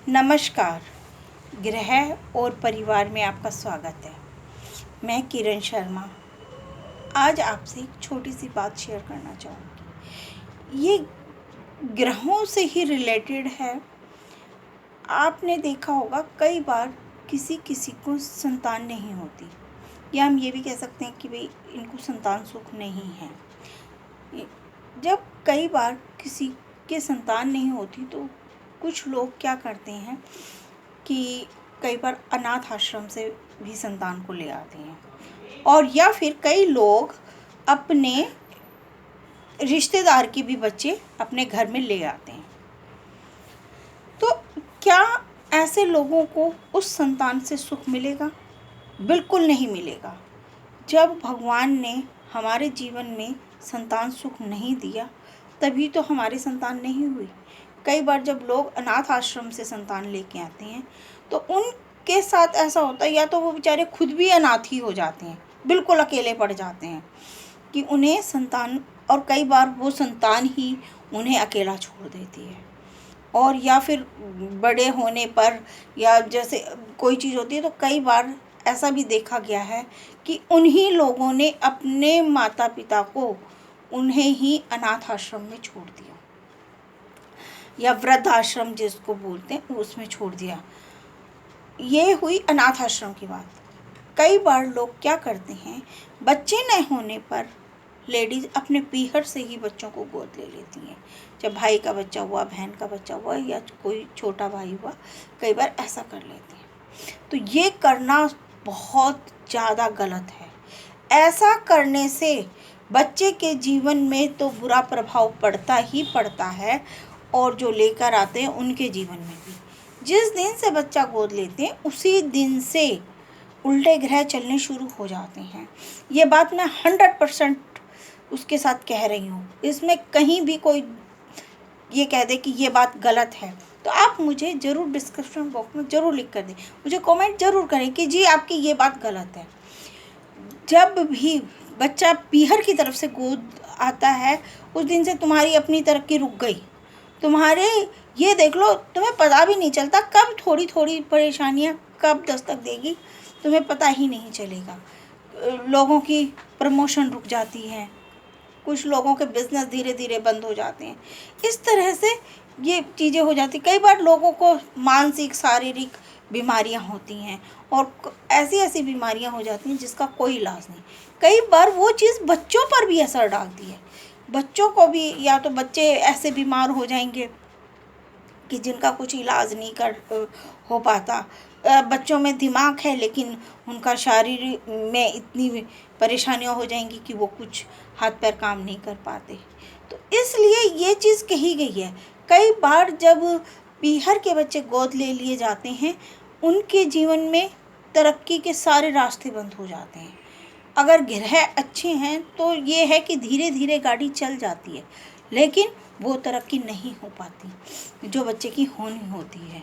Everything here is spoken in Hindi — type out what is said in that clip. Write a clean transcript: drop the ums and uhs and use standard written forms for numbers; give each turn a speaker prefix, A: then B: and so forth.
A: नमस्कार। गृह और परिवार में आपका स्वागत है। मैं किरण शर्मा आज आपसे एक छोटी सी बात शेयर करना चाहूँगी। ये ग्रहों से ही रिलेटेड है। आपने देखा होगा कई बार किसी किसी को संतान नहीं होती, या हम ये भी कह सकते हैं कि भाई इनको संतान सुख नहीं है। जब कई बार किसी के संतान नहीं होती तो कुछ लोग क्या करते हैं कि कई बार अनाथ आश्रम से भी संतान को ले आते हैं, और या फिर कई लोग अपने रिश्तेदार के भी बच्चे अपने घर में ले आते हैं। तो क्या ऐसे लोगों को उस संतान से सुख मिलेगा? बिल्कुल नहीं मिलेगा। जब भगवान ने हमारे जीवन में संतान सुख नहीं दिया तभी तो हमारी संतान नहीं हुई। कई बार जब लोग अनाथ आश्रम से संतान लेके आते हैं तो उनके साथ ऐसा होता है, या तो वो बेचारे खुद भी अनाथ ही हो जाते हैं, बिल्कुल अकेले पड़ जाते हैं कि उन्हें संतान, और कई बार वो संतान ही उन्हें अकेला छोड़ देती है। और या फिर बड़े होने पर या जैसे कोई चीज़ होती है तो कई बार ऐसा भी देखा गया है कि उन्हीं लोगों ने अपने माता पिता को उन्हें ही अनाथ आश्रम में छोड़ दिया, या वृद्ध आश्रम जिसको बोलते हैं उसमें छोड़ दिया। ये हुई अनाथ आश्रम की बात। कई बार लोग क्या करते हैं, बच्चे न होने पर लेडीज़ अपने पीहर से ही बच्चों को गोद ले लेती हैं। जब भाई का बच्चा हुआ, बहन का बच्चा हुआ, या कोई छोटा भाई हुआ, कई बार ऐसा कर लेते हैं। तो ये करना बहुत ज़्यादा गलत है। ऐसा करने से बच्चे के जीवन में तो बुरा प्रभाव पड़ता ही पड़ता है, और जो लेकर आते हैं उनके जीवन में भी। जिस दिन से बच्चा गोद लेते हैं उसी दिन से उल्टे ग्रह चलने शुरू हो जाते हैं। ये बात मैं 100% उसके साथ कह रही हूँ। इसमें कहीं भी कोई ये कह दे कि ये बात गलत है तो आप मुझे ज़रूर डिस्क्रिप्शन बॉक्स में ज़रूर लिख कर दें, मुझे कमेंट ज़रूर करें कि जी आपकी ये बात गलत है। जब भी बच्चा पीहर की तरफ से गोद आता है उस दिन से तुम्हारी अपनी तरक्की रुक गई। तुम्हारे ये देख लो, तुम्हें पता भी नहीं चलता कब थोड़ी थोड़ी परेशानियाँ कब दस्तक देगी, तुम्हें पता ही नहीं चलेगा। लोगों की प्रमोशन रुक जाती है, कुछ लोगों के बिजनेस धीरे धीरे बंद हो जाते हैं। इस तरह से ये चीज़ें हो जाती। कई बार लोगों को मानसिक शारीरिक बीमारियां होती हैं, और ऐसी ऐसी बीमारियां हो जाती हैं जिसका कोई इलाज नहीं। कई बार वो चीज़ बच्चों पर भी असर डालती है। बच्चों को भी, या तो बच्चे ऐसे बीमार हो जाएंगे कि जिनका कुछ इलाज नहीं हो पाता। बच्चों में दिमाग है लेकिन उनका शारीरिक में इतनी परेशानियां हो जाएंगी कि वो कुछ हाथ पैर काम नहीं कर पाते। तो इसलिए ये चीज़ कही गई है। कई बार जब पीहर के बच्चे गोद ले लिए जाते हैं उनके जीवन में तरक्की के सारे रास्ते बंद हो जाते हैं। अगर ग्रह अच्छे हैं तो ये है कि धीरे धीरे गाड़ी चल जाती है, लेकिन वो तरक्की नहीं हो पाती जो बच्चे की होनी होती है।